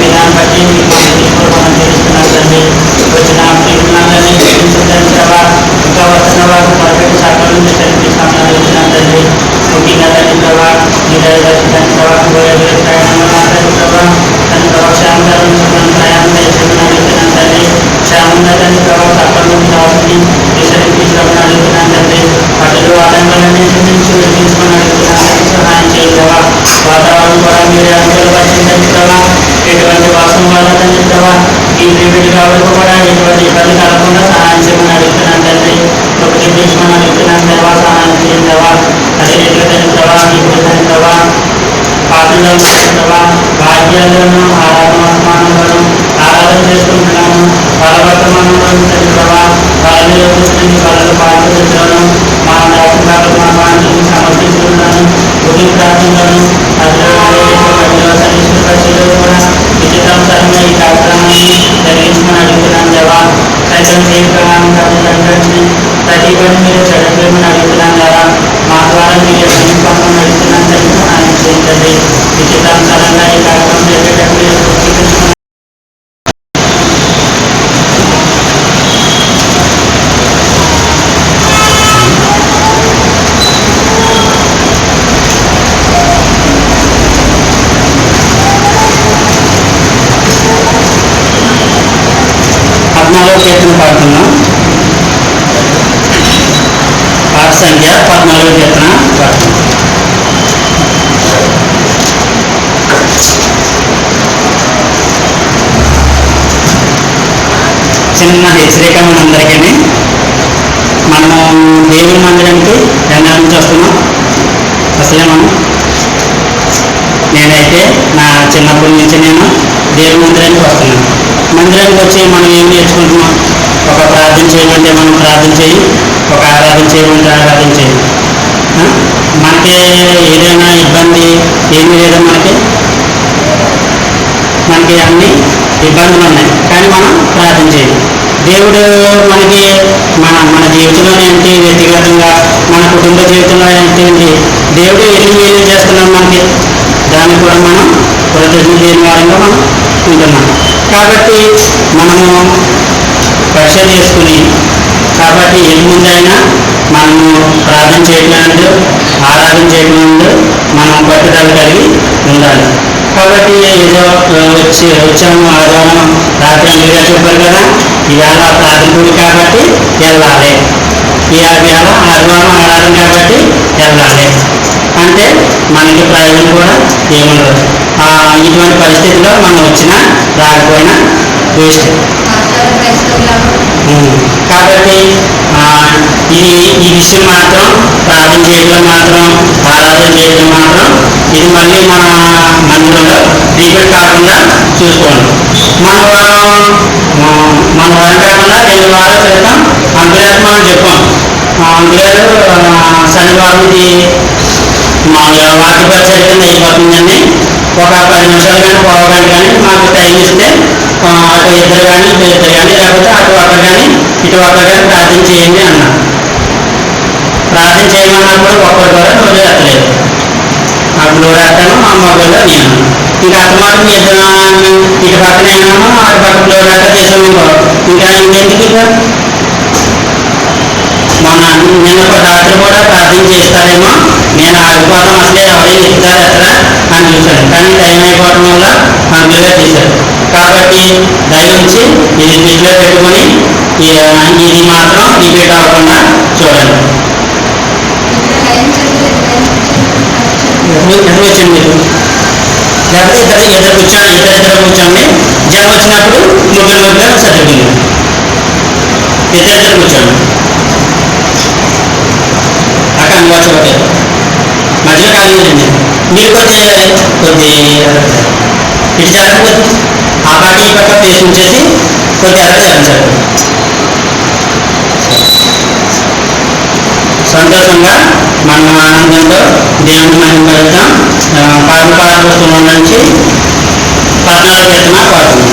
विधान ఎవరికి కూడా ఎటువంటి ఇబ్బంది కలగకుండా సహాయం చేయమని అడుగుతున్నాను తండ్రి. ప్రకృతి తీసుకోమని అడుగుతున్నాను దేవా, సహాయం చేయండి దేవా. అదే రీతిగా దేవా, మీకు దేవా పాత్రలో దేవా భాగ్యాలను ఆరాధన ఆరాధన చేసుకుంటున్నాను. వాళ్ళ వర్తమానంలో దేవా వాళ్ళని చూసుకుని వాళ్ళని పాటించడం మా రాష్ట్రాలు మా పాంటిని సమర్పించుకున్నాను. ఉదయం ప్రార్థనలను పరిశీలన కూడా విచిత్రాంతరంగా ఈ కార్యక్రమాన్ని జరిగించమని అడుగుతున్నాను దేవా. సైతం జీవితాన్ని ప్రతి పని మీరు జరగలేమని అడుగుతున్నాను దేవా. మా ద్వారా మీరు సమీపంలో అడుగుతున్నాను తండ్రి, సహాయం చేయండి. విచిత్రాంతరంగా ఈ కార్యక్రమం జరిగేటప్పుడు కీర్తన పాడుతున్నాం. పాట సంఖ్య 14 కీర్తన పాడుతున్నాం. చిన్న హెచ్చరిక మనందరికీ, మనము దేవుని మందిరానికి ఎన్నాళ్ళ నుంచి వస్తున్నాం. అసలే నేనైతే నా చిన్నప్పటి నుంచి నేను దేవుని మందిరానికి వస్తున్నాను. మందిరానికి వచ్చి మనం ఏం నేర్చుకుంటున్నాం? ఒక ప్రార్థన చేయమంటే మనం ప్రార్థన చేయి, ఒక ఆరాధన చేయమంటే ఆరాధన చేయి. మనకి ఏదైనా ఇబ్బంది ఏమీ లేదా? మనకి అన్ని ఇబ్బందులు ఉన్నాయి, కానీ మనం ప్రార్థన చేయాలి. దేవుడు మనకి మన జీవితంలో ఏంటి, వ్యక్తిగతంగా మన కుటుంబ జీవితంలో ఏంటి, దేవుడు ఎన్ని మేలు చేస్తున్నాం మనకి, దాన్ని కూడా మనం కృతజ్ఞత లేని వారంగా మనం ఉంటున్నాం. కాబట్టి మనము పరీక్ష చేసుకుని, కాబట్టి ఎన్ని ముందైనా మనము ప్రార్థన చేయట్లేదు, ఆరాధన చేయట్లేదు, మనం పట్టుదల కలిగి ఉండాలి. కాబట్టి ఏదో వచ్చాము ఆదివారం రాత్రి మీరు చెప్పారు కదా, ఇవాళ ప్రార్థన కూడి కాబట్టి వెళ్ళాలి, ఇవాళ ఆదివారం ఆరాధన కాబట్టి వెళ్ళాలి అంటే మనకి ప్రయోజనం కూడా ఏముండదు. ఇటువంటి పరిస్థితిలో మనం వచ్చినా రాకపోయినా వేస్ట్. కాబట్టి ఈ విషయం మాత్రం, ప్రార్థన చేయడం మాత్రం, ఆరాధన చేయడం మాత్రం, ఇది మళ్ళీ మన మందిరంలో రిపీట్ కాకుండా చూసుకోండి. మన వారం కాకుండా 2 వారాల క్రితం అంకులేరు మనం చెప్పాం. అంకులేరు శనివారంకి మామూలుగా వాక్య పరిచయం కింద అయిపోతుందని ఒక 10 నిమిషాలు కానీ పోవడానికి కానీ మాకు టైం ఇస్తే అటు ఇద్దరు కానీ లేకపోతే అటు ఒకరు కానీ ఇటు ఒకరు కానీ ప్రార్థన చేయండి అన్నారు. ప్రార్థన చేయమన్నా కూడా ఒక్కరు కూడా రోజు ఎత్తలేదు. అప్పుడు రాస్తాను మా మొబైల్లో నేను ఇంకా అస్తమాటం ఇటు పక్కన అయినామో అటు పక్కన రాక చేసాము. ఇంకా ఇంకెందుకు ఇక నిన్న రాత్రి కూడా ప్రార్థన చేస్తారేమో, నేను ఆగిపోవడం అసలే ఎవరైనా ఇస్తారు ఎక్కడ అని చూశాను. కానీ టైం అయిపోవడం వల్ల అందులో చేశారు. కాబట్టి దయవుంచి ఇది దృష్టిలో పెట్టుకొని ఇది మాత్రం రిపీట్ అవ్వకుండా చూడండి. ఎంత వచ్చింది మీరు? లేకపోతే ఇద్దరు కూర్చోండి, జనం వచ్చినప్పుడు ముగ్గురు సర్దుకుంది. ఇద్దరు కూర్చోండి. అక్కడ అనుకోవచ్చు ఒకటే మధ్యలో ఖాళీ ఉంటుంది. మీరు కొద్ది ఇటు జరగకపోతే ఆ పక్క ఈ పక్క ప్లేస్ ఉంచేసి కొద్ది జరగలేదు సార్. సంతోషంగా మన ఆనందంతో దేవుని మహిమ పలుకుతాం. పాఠశాల నుంచి 14 కీర్తన పాడుతున్నాం.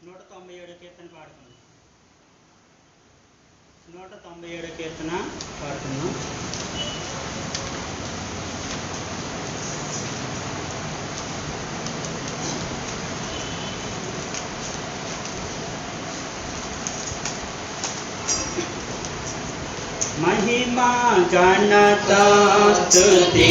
197 కీర్తన పాడుతున్నాం. 197 కీర్తన పాడుతున్నాం. महिमा घनता स्तुति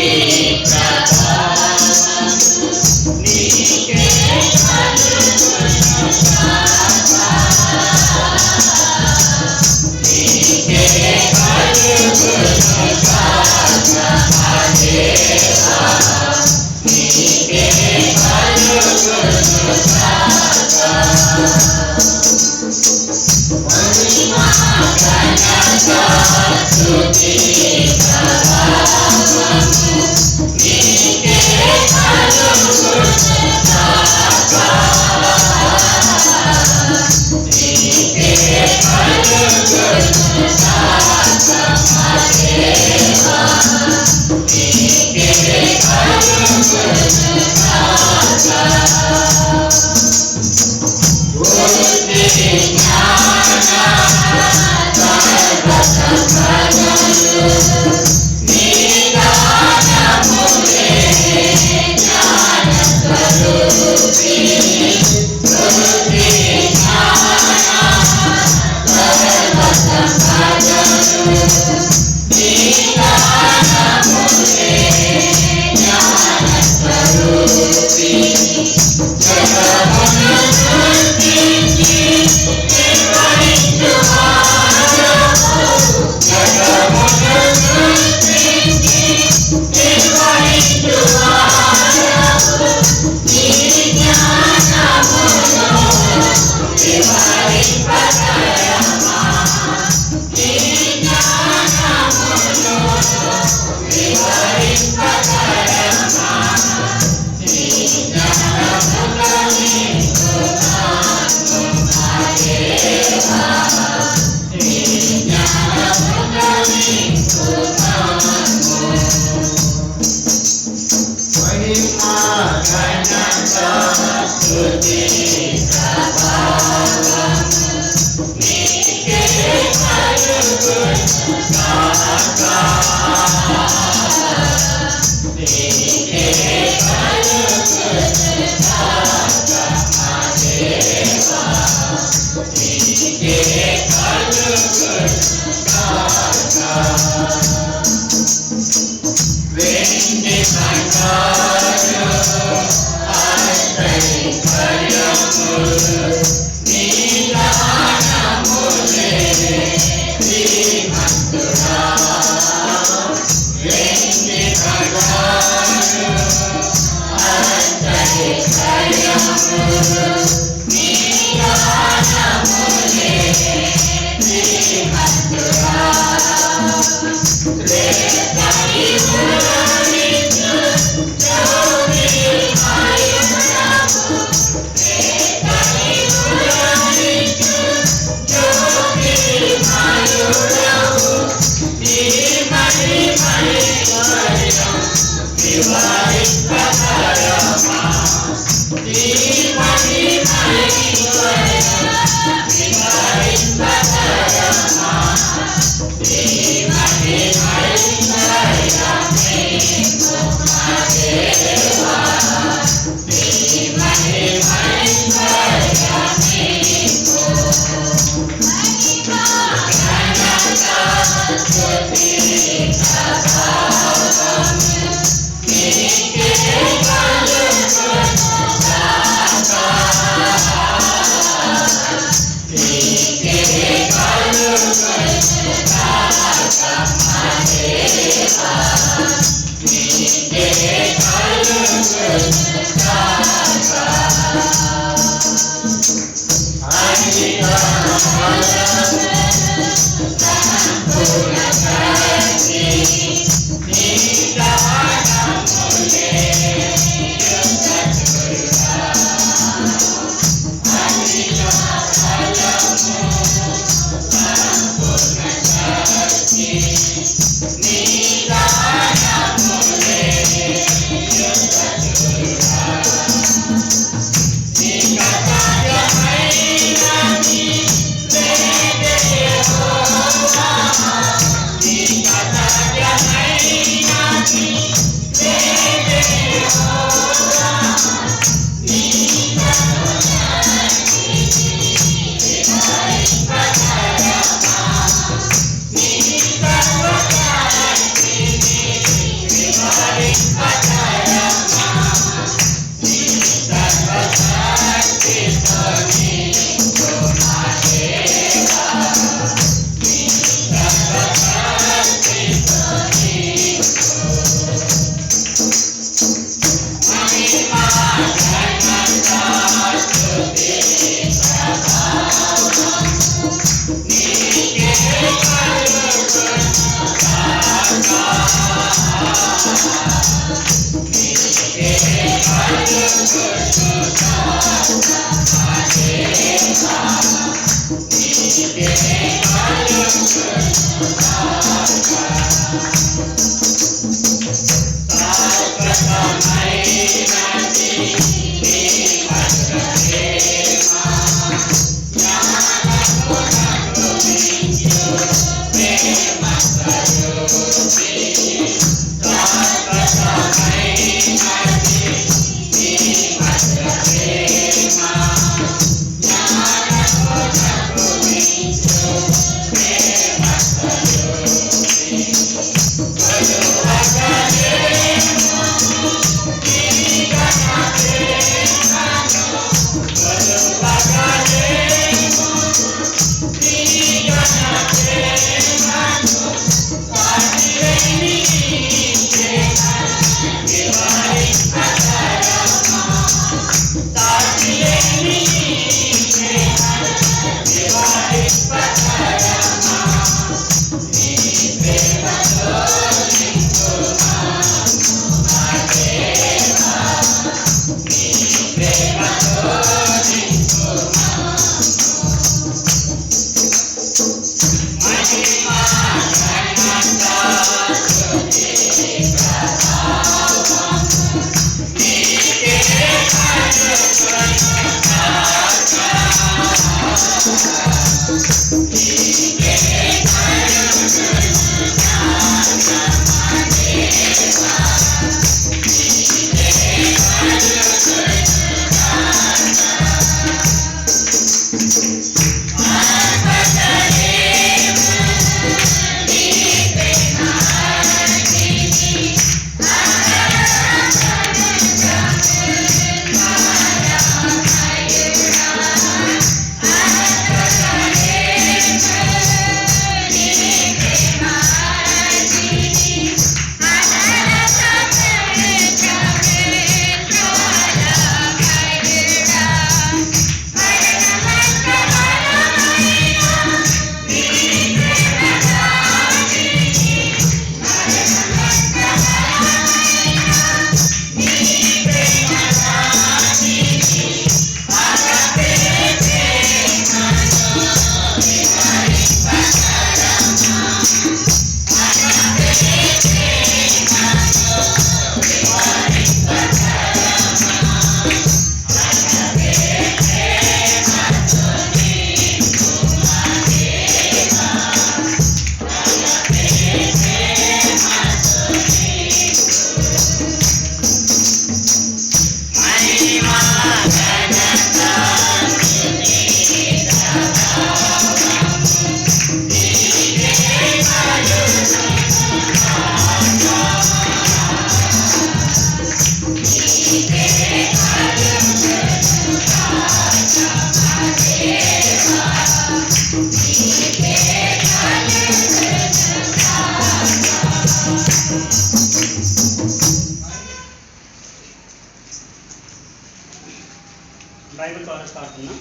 బైబిల్ కోరస్ పాడుతున్నాం.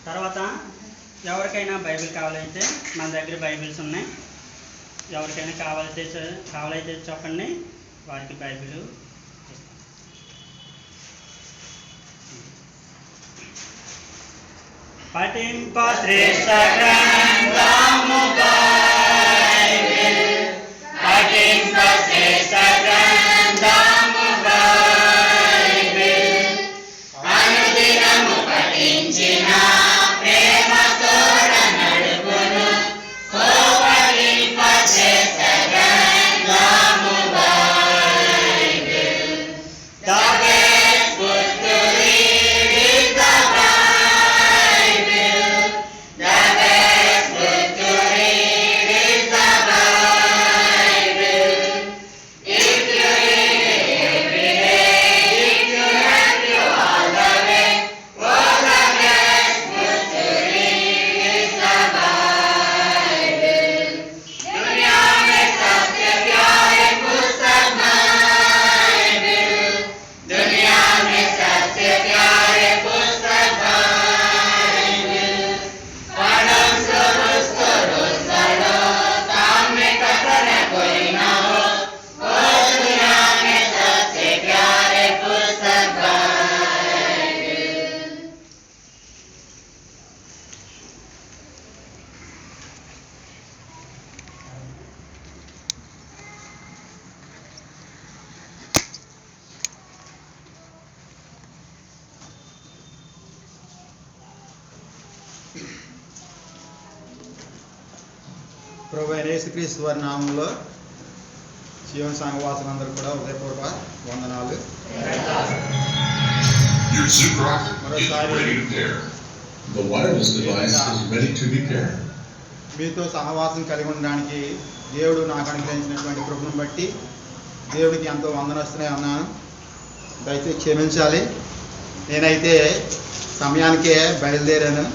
తర్వాత ఎవరికైనా బైబిల్ కావాలైతే మన దగ్గర బైబిల్స్ ఉన్నాయి. ఎవరికైనా కావాలైతే చెప్పండి, వారికి బైబిల్ పఠింప శ్రేష్ఠ గ్రంథము బైబిల్, పఠింప శ్రేష్ఠ గ్రంథము బైబిల్, అనుదినము పఠించిన ప్రేమతో నడుపును. ఓ పఠింప శ్రేష్ఠ గ్రంథము Bible. The best book to read is the Bible. The best ప్రభు అయిన యేసుక్రీస్తు వారి నామంలో సియోను సంఘవాసులందరూ కూడా హృదయపూర్వక వందనాలు. మీతో సహవాసం కలిగి ఉండడానికి దేవుడు నాకు అనుగ్రహించినటువంటి కృపను బట్టి దేవుడికి ఎంతో వందనస్తున్నాయి అన్నాను. దయచేసి క్షమించాలి. నేనైతే సమయానికే బయలుదేరాను.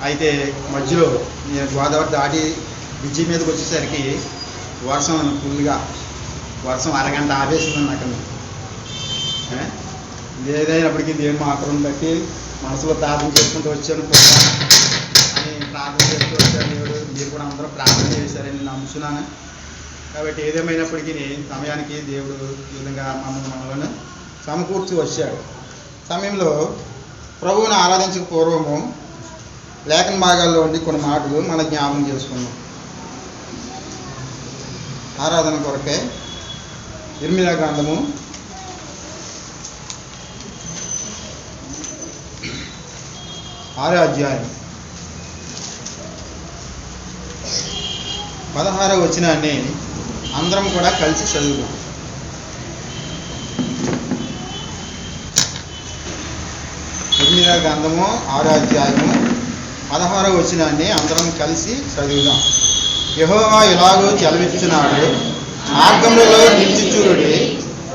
అయితే మధ్యలో నేను గోదావరి దాటి బ్రిడ్జి మీదకి వచ్చేసరికి వర్షం అరగంట ఆపేసింది అక్కడ. ఏదైనప్పటికీ దేవుని మా ఆకరణ బట్టి మనసులో ప్రార్థన చేసుకుంటూ వచ్చాను అని ప్రార్థన చేస్తూ వచ్చాను. దేవుడు మీరు కూడా అందరూ ప్రార్థన చేశారని నేను నమ్ముతున్నాను. కాబట్టి ఏదేమైనప్పటికీ సమయానికి దేవుడు ఈ విధంగా మనలను సమకూర్చి వచ్చాడు. సమయంలో ప్రభువుని ఆరాధించక పూర్వము లేఖన భాగాల్లో ఉండి కొన్ని మాటలు మన జ్ఞాపకం చేసుకున్నాం. ఆరాధన కొరకే ఇర్మియా గ్రంథము 6వ అధ్యాయం 16వ వచనాన్ని అందరం కూడా కలిసి చదువుదాం. ఇర్మియా గ్రంథము 6వ అధ్యాయము 16వ వచనాన్ని అందరం కలిసి చదువుదాం. యెహోవా ఇలాగూ సెలవిచ్చుచున్నాడు, మార్గములలో నిలిచిచూడుడి,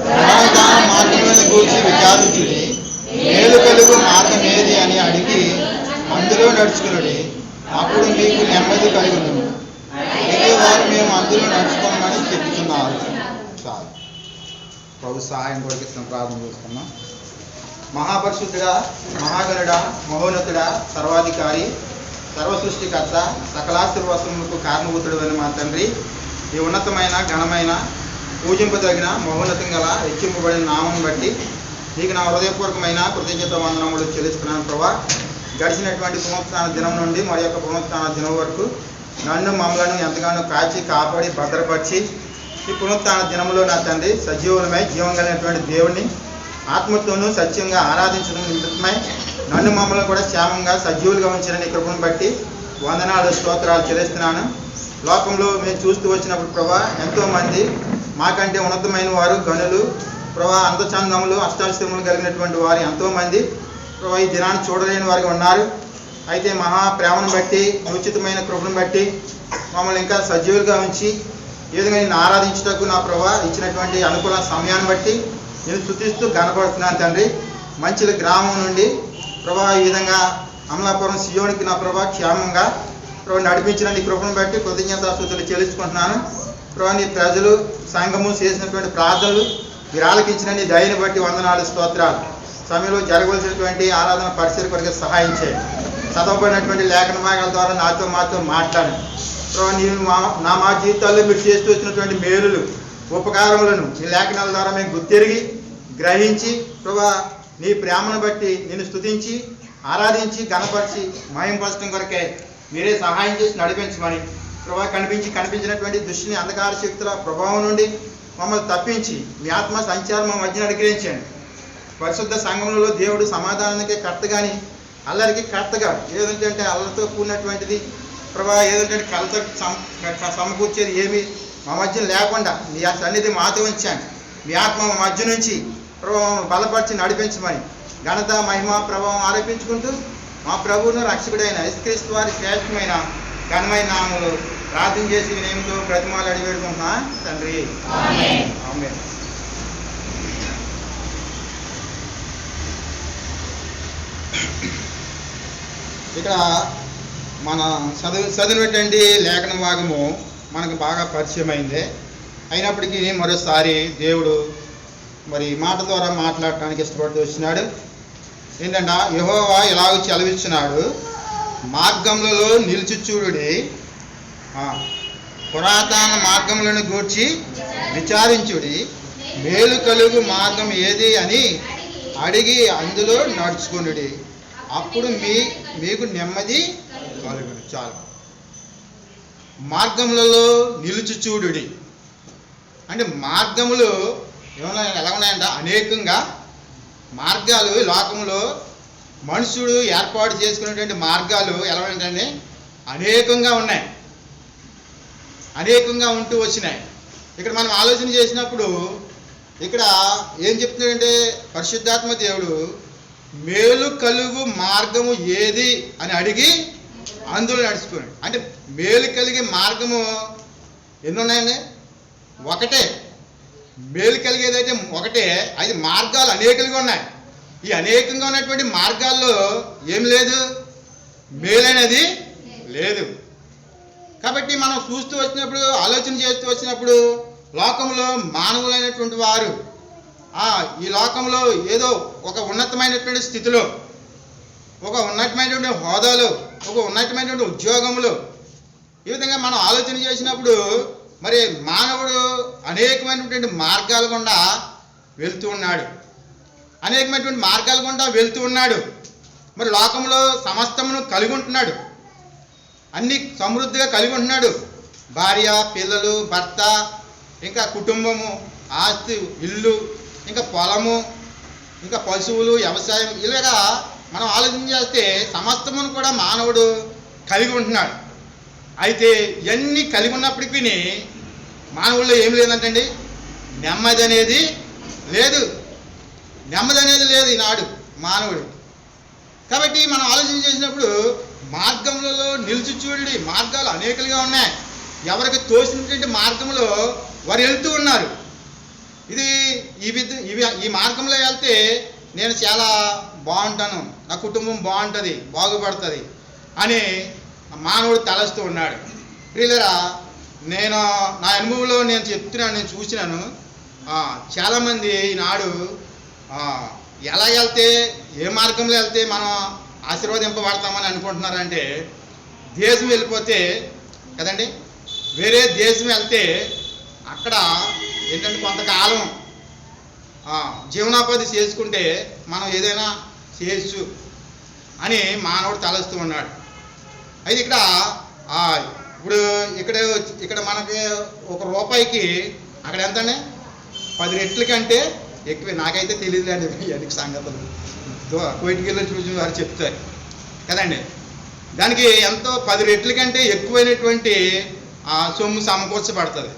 పునరుత్థాన మార్గములను గూర్చి విచారించుడి, మేలు కలుగు మార్గం ఏది అని అడిగి అందులో నడుచుకునుడి, అప్పుడు మీకు నెమ్మది కలుగును. వారు మేము అందులో నడుచుకోమని చెప్తున్నారు. చాలు. ప్రభు సహాయం కొరకు ప్రార్థన చేసుకున్నాం. మహాపరిశుద్ధుడా, మహాగణుడా, మహోన్నతుడా, సర్వాధికారి, సర్వసృష్టికర్త, సకలాశీర్వాసములకు కారణభూతుడు అని మా తండ్రి, ఈ ఉన్నతమైన ఘనమైన పూజింపదగిన మహోన్నతం గల హెచ్చింపబడిన నామం బట్టి నీకు నా హృదయపూర్వకమైన కృతజ్ఞత వందనములు చెల్లిస్తున్నాను. ప్రభా, గడిచినటువంటి పునరుత్థాన దినం నుండి మరి యొక్క పునరుత్థాన దినం వరకు నన్ను మమ్మలను ఎంతగానో కాచి కాపాడి భద్రపరిచి ఈ పునరుత్థాన దినంలో నా తండ్రి సజీవులమై జీవం కలిగినటువంటి దేవుణ్ణి ఆత్మతోనూ సత్యంగా ఆరాధించడం నిమిత్తమై నన్ను మమ్మల్ని కూడా క్షేమంగా సజీవులుగా ఉంచిన నీ కృపను బట్టి వందనాలు స్తోత్రాలు చెల్లిస్తున్నాను. లోకంలో మేము చూస్తూ వచ్చినప్పుడు ప్రభా, ఎంతోమంది మాకంటే ఉన్నతమైన వారు, గనులు, ప్రభా, అందచందములు, అష్టాశ్రములు కలిగినటువంటి వారు ఎంతోమంది ప్రభా ఈ దినాన్ని చూడలేని వారికి ఉన్నారు. అయితే మహా ప్రేమను బట్టి, ఉచితమైన కృపను బట్టి మమ్మల్ని ఇంకా సజీవులుగా ఉంచి ఈ విధంగా నేను ఆరాధించుటకు నా ప్రభా ఇచ్చినటువంటి అనుకూల సమయాన్ని బట్టి నేను స్తుతిస్తూ కనపడుతున్నాను తండ్రి. మంచిల గ్రామం నుండి ప్రభా ఈ విధంగా అమలాపురం సియోనికి నా ప్రభా క్షేమంగా ప్రభా నడిపించిన నీ కృపను బట్టి కృతజ్ఞతాస్తుతులు చెల్లించుకుంటున్నాను. ప్రభా నీ ప్రజలు సంఘము చేసినటువంటి ప్రార్థనలు మీరు ఆలకించిన నీ దయని బట్టి వందనాలు స్తోత్రాలు. సమయంలో జరగవలసినటువంటి ఆరాధన పరిస్థితి కొరకు సహాయం చేయండి. చదవబడినటువంటి లేఖన భాగాల ద్వారా మాతో మాట్లాడండి. ప్రభా నేను మా జీవితాల్లో మీరు చేస్తూ వచ్చినటువంటి మేలులు, ఉపకారములను ఈ లేఖనాల ద్వారా మేము గుర్తిరిగి గ్రహించి ప్రభా నీ ప్రేమను బట్టి నేను స్తుతించి ఆరాధించి గణపరిచి మహింపరచడం కొరకే మీరే సహాయం చేసి నడిపించమని ప్రభా కనిపించినటువంటి దృష్టిని అంధకార శక్తుల ప్రభావం నుండి మమ్మల్ని తప్పించి మీ ఆత్మ సంచారం మా మధ్యన అనుగ్రహించండి. పరిశుద్ధ సంఘంలో దేవుడు సమాధానానికే కర్త కానీ అల్లరికి కర్తగా ఏదంటే అల్లరితో కూడినటువంటిది ప్రభా ఏదంటే కలతో సమకూర్చేది ఏమి మా మధ్య లేకుండా మీ సన్నిధి మాతో ఉంచాను. మీ ఆత్మ మా మధ్య నుంచి ప్రభావం బలపరిచి నడిపించమని ఘనత మహిమ ప్రభావం ఆరోపించుకుంటూ మా ప్రభువును రక్షకుడైన యేసుక్రీస్తు వారి శ్రేష్టమైన ఘనమైన నామములో ప్రార్థన చేసి వినయంతో ప్రతిమాలు అడిగి వేడుకుంటున్నా తండ్రి. ఆమేన్. ఇక్కడ మన చదివినటువంటి లేఖన భాగము మనకు బాగా పరిచయమైందే. అయినప్పటికీ మరోసారి దేవుడు మరి మాట ద్వారా మాట్లాడటానికి ఇష్టపడుతూ వచ్చినాడు. ఏంటంటే యెహోవా ఇలాగ సెలవిచ్చున్నాడు, మార్గములలో నిలిచిచూడుడి, పురాతన మార్గములను గూర్చి విచారించుడి, మేలు కలుగు మార్గం ఏది అని అడిగి అందులో నడుచుకునుడి, అప్పుడు మీకు నెమ్మది కలుగును. చాలు. మార్గములలో నిలుచుచూడుడి అంటే మార్గములు ఎలా ఉన్నాయంట? అనేకంగా మార్గాలు లోకంలో మనుషుడు ఏర్పాటు చేసుకునేటువంటి మార్గాలు ఎలా ఉంటాయండి? అనేకంగా ఉన్నాయి. అనేకంగా ఉంటూ వచ్చినాయి. ఇక్కడ మనం ఆలోచన చేసినప్పుడు ఇక్కడ ఏం చెప్తున్నాడంటే పరిశుద్ధాత్మ దేవుడు మేలు కలుగు మార్గము ఏది అని అడిగి అందులో నడుచుకున్నాడు. అంటే మేలు కలిగే మార్గము ఎన్ని ఉన్నాయండి? ఒకటే. మేలు కలిగేదైతే ఒకటే. అది మార్గాలు అనేకలుగా ఉన్నాయి. ఈ అనేకంగా ఉన్నటువంటి మార్గాల్లో ఏం లేదు, మేలు అనేది లేదు. కాబట్టి మనం చూస్తూ వచ్చినప్పుడు, ఆలోచన చేస్తూ వచ్చినప్పుడు లోకంలో మానవులైనటువంటి వారు ఈ లోకంలో ఏదో ఒక ఉన్నతమైనటువంటి స్థితిలో, ఒక ఉన్నతమైనటువంటి హోదాలో, ఒక ఉన్నతమైనటువంటి ఉద్యోగంలో, ఈ విధంగా మనం ఆలోచన చేసినప్పుడు మరి మానవుడు అనేకమైనటువంటి మార్గాల గుండా వెళ్తూ ఉన్నాడు. అనేకమైనటువంటి మార్గాల గుండా వెళ్తూ ఉన్నాడు. మరి లోకంలో సమస్తమును కలిగి ఉంటున్నాడు. అన్ని సమృద్ధిగా కలిగి ఉంటున్నాడు. భార్య, పిల్లలు, భర్త, ఇంకా కుటుంబము, ఆస్తి, ఇల్లు, ఇంకా పొలము, ఇంకా పశువులు, వ్యవసాయం, ఇలాగా మనం ఆలోచన చేస్తే సమస్తమును కూడా మానవుడు కలిగి ఉంటున్నాడు. అయితే ఇవన్నీ కలిగి ఉన్నప్పటికీ మానవుల్లో ఏం లేదంటండి, నెమ్మది అనేది లేదు. నెమ్మది అనేది లేదు ఈనాడు మానవుడు. కాబట్టి మనం ఆలోచన చేసినప్పుడు మార్గములలో నిలిచి చూడండి, మార్గాలు అనేకలుగా ఉన్నాయి. ఎవరికి తోసినటువంటి మార్గంలో వారు వెళ్తూ ఉన్నారు. ఈ మార్గంలో వెళ్తే నేను చాలా బాగుంటాను, నా కుటుంబం బాగుంటుంది, బాగుపడుతుంది అని మానవుడు తలస్తూ ఉన్నాడు. ప్రియులరా, నేను నా అనుభవంలో నేను చెప్తున్నాను, నేను చూసినాను. చాలామంది ఈనాడు ఎలా వెళ్తే, ఏ మార్గంలో వెళ్తే మనం ఆశీర్వదింపబడతామని అనుకుంటున్నారంటే, దేశం వెళ్ళిపోతే కదండి, వేరే దేశం వెళ్తే అక్కడ ఏంటంటే కొంతకాలం జీవనోపాధి చేసుకుంటే మనం ఏదైనా చేయొచ్చు అని మానవుడు తలస్తూ ఉన్నాడు. అయితే ఇప్పుడు ఇక్కడ మనకి ₹1 అక్కడ ఎంతండి? 10 రెట్ల కంటే ఎక్కువే. నాకైతే తెలియదులేండి ఎనికి సంగతులు, కోయిటికి వెళ్ళి చూసి వారు చెప్తారు కదండి. దానికి ఎంతో 10 రెట్ల కంటే ఎక్కువైనటువంటి సొమ్ము సమకూర్చబడుతుంది.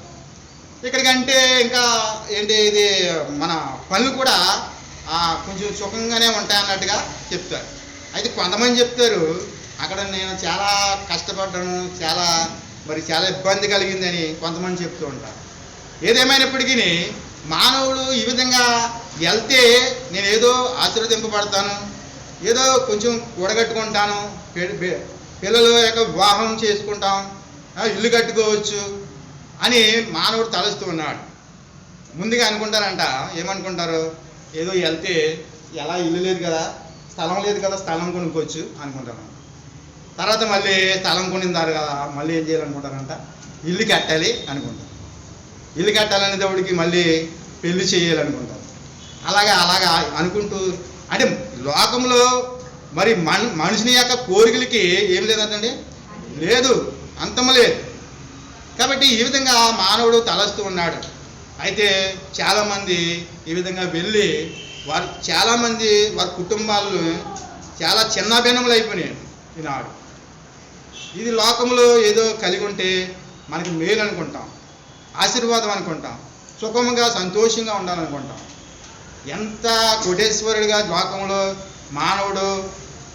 ఇక్కడికంటే ఇంకా ఏంటి, ఇది మన పనులు కూడా కొంచెం సుఖంగానే ఉంటాయన్నట్టుగా చెప్తారు. అయితే కొంతమంది చెప్తారు అక్కడ నేను చాలా కష్టపడ్డాను, చాలా ఇబ్బంది కలిగిందని కొంతమంది చెప్తూ ఉంటారు. ఏదేమైనప్పటికీ మానవుడు ఈ విధంగా వెళ్తే నేను ఏదో ఆశీర్వదింపబడతాను, ఏదో కొంచెం కూడగట్టుకుంటాను, పిల్లల యొక్క వివాహం చేసుకుంటాం, ఇల్లు కట్టుకోవచ్చు అని మానవుడు తలుస్తూ ఉన్నాడు. ముందుగా అనుకుంటారంట, ఏమనుకుంటారు, ఏదో వెళ్తే ఎలా ఇల్లు లేదు కదా, స్థలం లేదు కదా, స్థలం కొనుక్కోవచ్చు అనుకుంటారు. తర్వాత మళ్ళీ స్థలం కొనిందారు కదా, మళ్ళీ ఏం చేయాలనుకుంటారంట, ఇల్లు కట్టాలి అనుకుంటారు. ఇల్లు కట్టాలనే దేవుడికి మళ్ళీ పెళ్లి చేయాలనుకుంటారు. అలాగా అనుకుంటూ, అంటే లోకంలో మరి మనుషుని యొక్క కోరికలకి ఏం లేదంటండి, లేదు, అంతము లేదు. కాబట్టి ఈ విధంగా మానవుడు తలస్తూ ఉన్నాడు. అయితే చాలామంది ఈ విధంగా వెళ్ళి చాలామంది వారి కుటుంబాలను చాలా చిన్నభిన్నములు అయిపోయినాయి ఈనాడు. ఇది లోకంలో ఏదో కలిగి ఉంటే మనకి మేలు అనుకుంటాం, ఆశీర్వాదం అనుకుంటాం, సుఖంగా సంతోషంగా ఉండాలనుకుంటాం. ఎంత కోటేశ్వరుడిగా లోకంలో మానవుడు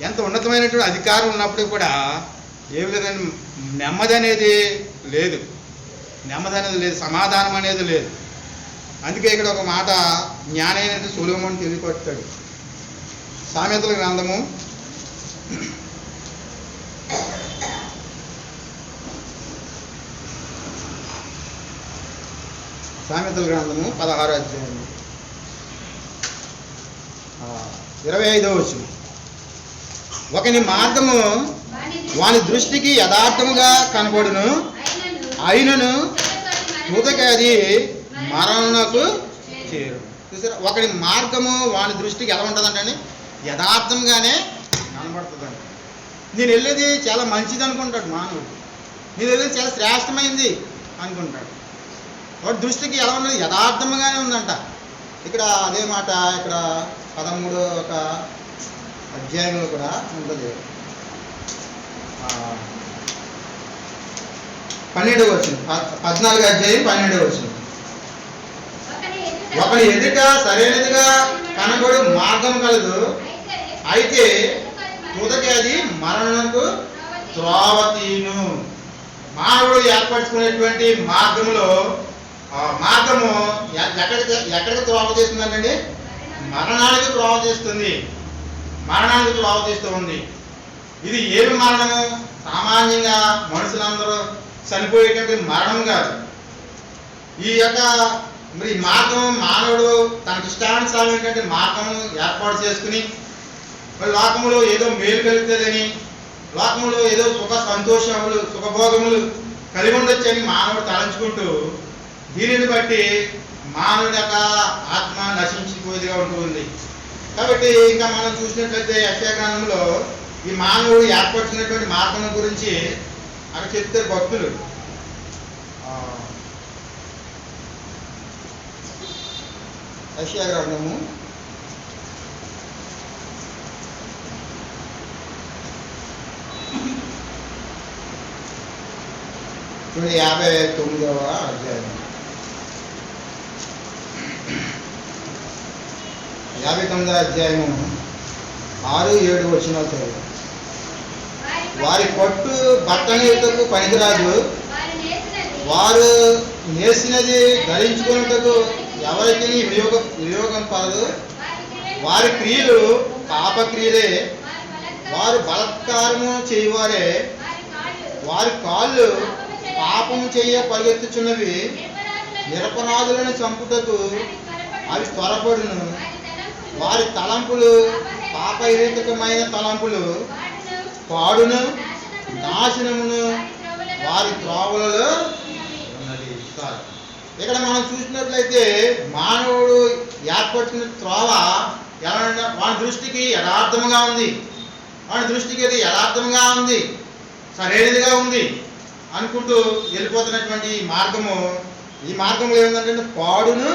ఎంత ఉన్నతమైనటువంటి అధికారం ఉన్నప్పుడు కూడా ఏమి లేదని నెమ్మది అనేది లేదు, సమాధానం అనేది లేదు. అందుకే ఇక్కడ ఒక మాట జ్ఞానైనటువంటి సొలొమోను తెలియపరుస్తాడు. సామెతల గ్రంథము 16వ అధ్యాయం 25వ వచనం. ఒకని మార్గము వాని దృష్టికి యథార్థముగా కనబడును, అయినను తుదకి అది మరణకు చేరు. చూసారా, ఒకని మార్గము వాని దృష్టికి ఎలా ఉంటుందంటే యథార్థంగానే కనబడుతుందండి. నేను వెళ్ళేది చాలా మంచిది అనుకుంటాడు మానవుడు, నేను వెళ్ళేది చాలా శ్రేష్టమైంది అనుకుంటాడు. వాడి దృష్టికి ఎలా ఉన్నది, యథార్థంగానే ఉందంట. ఇక్కడ అదే మాట ఇక్కడ 13వ అధ్యాయంలో కూడా ఉంటుంది. 12వ వచనం, 14వ అధ్యాయం 12వ వచనం. ఒకని ఎదుట సరైనదిగా కనబడు మార్గం కలదు, అయితే తుదకి అది మరణమునకు త్రోవ తీయును. మానవుడు ఏర్పరచుకునేటువంటి మార్గములో మార్గము ఎక్కడికి త్రోవ చేస్తుందంటే మరణానికి త్రోవ చేస్తుంది, మరణానికి త్రోవ చేస్తూ ఉంది. ఇది ఏమి మరణము? సామాన్యంగా మనుషులందరూ చనిపోయేటువంటి మరణం కాదు. ఈ యొక్క మరి మార్గం మానవుడు తనకి ఇష్టానుసారం ఏంటంటే మార్గం ఏర్పాటు చేసుకుని మరి లోకములో ఏదో మేలు కలుగుతుందని, లోకములో ఏదో సుఖ సంతోషములు సుఖభోగములు కలిగి ఉండొచ్చని మానవుడు తలంచుకుంటూ దీనిని బట్టి మానవుడి యొక్క ఆత్మ నశించిపోయేదిగా ఉంటుంది. కాబట్టి ఇంకా మనం చూసినట్లయితే యెషయా గ్రంథంలో ఈ మానవుడు ఏర్పరచుకున్నటువంటి మార్గం గురించి అక్కడ చెప్తారు భక్తులు. యెషయా గ్రంథము 59వ అధ్యాయం 59వ అధ్యాయము 6-7 వచనాలు చదువు. వారి పట్టు బట్టనీయుటకు పనికిరాదు, వారు నేసినది ధరించుకున్నటకు ఎవరికి వినియోగం పడదు. వారి క్రియలు పాపక్రియలే, వారు బలత్కారము చేయవారే. వారి కాళ్ళు పాపము చేయ పరిగెత్తుచున్నవి, నిరపరాధులను చంపుటకు అవి త్వరపడును. వారి తలంపులు పాపహేతుకమైన తలంపులు, పాడును నాశనమును వారి త్రోవలలో ఉన్నది. ఇక్కడ మనం చూసినట్లయితే మానవుడు ఏర్పడుతున్న త్రోవ ఎలా వాడి దృష్టికి యథార్థముగా ఉంది, వాడి దృష్టికి అది యథార్థముగా ఉంది, సరైనదిగా ఉంది అనుకుంటూ వెళ్ళిపోతున్నటువంటి ఈ మార్గంలో ఏముందంటే పాడును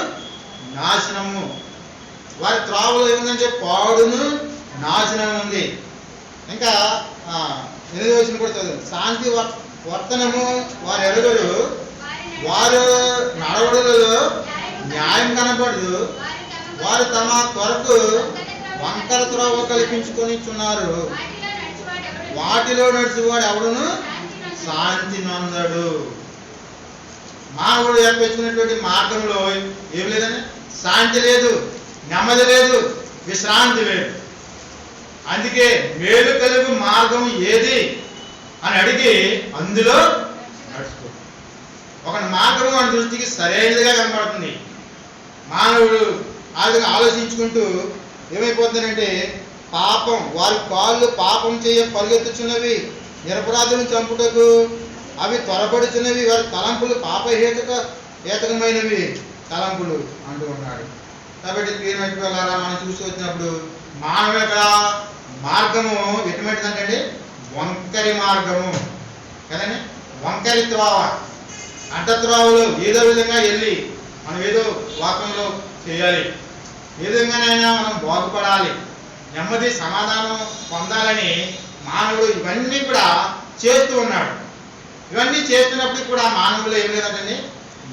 నాశనము. వారి త్రోవలో ఏముందంటే పాడును నాశనం ఉంది. ఇంకా 8వ వచనం కూడా చదువు. శాంతి వర్తనము వారు ఎరుగరు, వారు నడవడులలో న్యాయం కనబడదు. వారు తమ కొరకు వంకర త్రోవ కల్పించుకొనిచున్నారు, వాటిలో నడిచేవాడు ఎవడును శాంతి నందడు. మానవుడు ఏర్పరచుకున్నటువంటి మార్గంలో ఏం లేదని శాంతి లేదు, నెమ్మది లేదు, విశ్రాంతి లేదు. అందుకే మేలు కలుగు మార్గం ఏది అని అడిగి అందులో నడుచుకో. ఒక మార్గం మన దృష్టికి సరైనదిగా కనబడుతుంది. మానవుడు ఆ విధంగా ఆలోచించుకుంటూ ఏమైపోతుందంటే పాపం, వారి కాళ్ళు పాపం చేయ పరిగెత్తుచున్నవి, నిరపరాధులను చంపుటకు అవి త్వరపడుచున్నవి. వారి తలంపులు పాపహేతుకమైనవి తలంపులు అంటూ ఉన్నాడు. కాబట్టి ప్రియమైన వాళ్ళారా, మనం చూసి వచ్చినప్పుడు మానవ యొక్క మార్గము ఎటువంటిదంటే వంకరి మార్గము కదండి. వంకరి త్రోవ, అడ్డ త్రోవలో ఏదో విధంగా వెళ్ళి మనం ఏదో వాక్యంలో చేయాలి, ఏ విధంగానైనా మనం బాగుపడాలి, నెమ్మది సమాధానం పొందాలని మానవుడు ఇవన్నీ కూడా చేస్తూ ఉన్నాడు. ఇవన్నీ చేస్తున్నప్పుడు కూడా మానవులు ఏం లేదంటే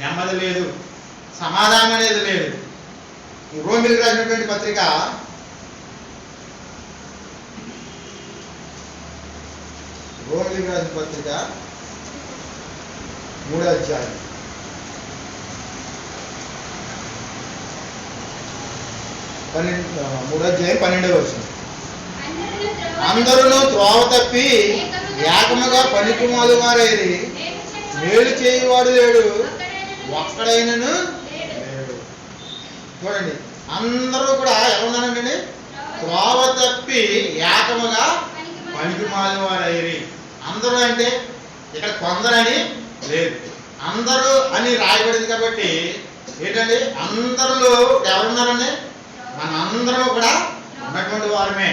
నెమ్మది లేదు, సమాధానం అనేది లేదు. రోమిలకు రాసినటువంటి పత్రిక 3వ అధ్యాయం 12వ వచనం. అందరూ త్రోవ తప్పి ఏకముగా పనికిమాలు వారైరి, మేలు చేయువాడు లేడు, ఒక్కడైనను లేడు. చూడండి, అందరూ కూడా ఎలా ఉన్నారంటే త్రోవ తప్పి ఏకముగా పనికిమాలు వారైరి. అందరూ అంటే ఇక్కడ కొందరని లేదు, అందరూ అని రాయబడింది. కాబట్టి ఏంటంటే అందరిలో ఎవరున్నారండి? మన అందరం కూడా ఉన్నటువంటి వారమే.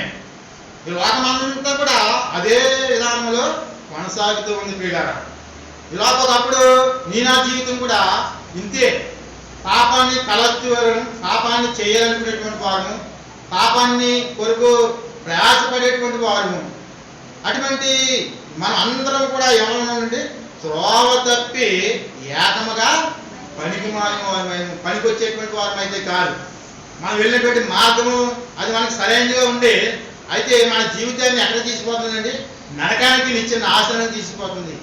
ఈ లోకమంతా కూడా అదే విధానంలో కొనసాగుతూ ఉంది ప్రియులారా. ఈ లోకప్పుడు నా జీవితం కూడా ఇంతే. పాపాన్ని తలెత్తువారు, పాపాన్ని చేయాలనుకునేటువంటి వారు, పాపాన్ని కొరకు ప్రయాసపడేటువంటి వారు. అటువంటి మనం అందరం కూడా ఎవరున్నామంటే త్రోవ తప్పి ఏకముగా పనికి వచ్చేటువంటి వారం అయితే కాదు. మనం వెళ్ళినటువంటి మార్గము అది మనకు సరైనదిగా ఉండి అయితే మన జీవితాన్ని ఎక్కడ తీసుకుపోతుందండి? నరకానికి నిత్య నాశనం తీసుకుపోతుంది.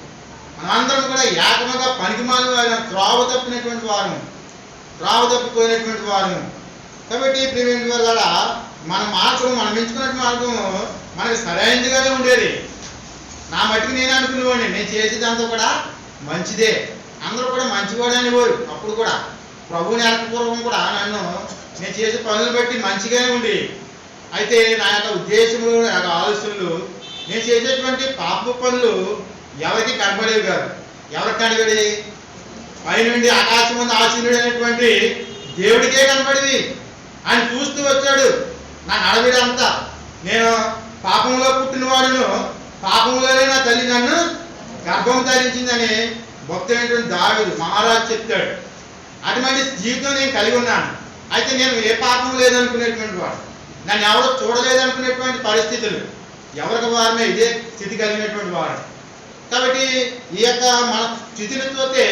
మనందరం కూడా ఏకముగా పనికిమాలిన త్రోవ తప్పినటువంటి వారు, త్రోవ తప్పిపోయినటువంటి వారు. కాబట్టి ప్రియమైన వల్ల మన మార్గం, మనం ఎంచుకున్న మార్గం మనకి సరైనదిగానే ఉండేది. నా మట్టికి నేను అనుకునేవాడిని, నేను చేసేదంతా కూడా మంచిదే, అందరూ కూడా మంచివాడు అనేవారు. అప్పుడు కూడా ప్రభువుని ఏర్పూర్వకం కూడా నన్ను నేను చేసే పనులు బట్టి మంచిగానే ఉండి, అయితే నా యొక్క ఉద్దేశములు, నా యొక్క ఆలోచనలు, నేను చేసేటువంటి పాప పనులు ఎవరికి కనబడేవి కాదు. ఎవరికి కనబడి? పైనుండి ఆకాశం ముందు ఆశీనుడు అనేటువంటి దేవుడికే కనబడేది. ఆయన చూస్తూ వచ్చాడు నా నడవిడ అంతా. నేను పాపంలో పుట్టిన వాడును, పాపంలోనే నా తల్లి నన్ను గర్భం ధరించిందని భక్తుడైనటువంటి దావీదు మహారాజు చెప్తాడు. అటువంటి జీవితం నేను కలిగి ఉన్నాను. అయితే నేను ఏ పాపం లేదనుకునేటువంటి వాడు, నన్ను ఎవరో చూడలేదనుకునేటువంటి పరిస్థితులు, ఎవరికి వారమే ఇదే స్థితి కలిగినటువంటి వాడు. కాబట్టి ఈ యొక్క మన స్థితిలతోతే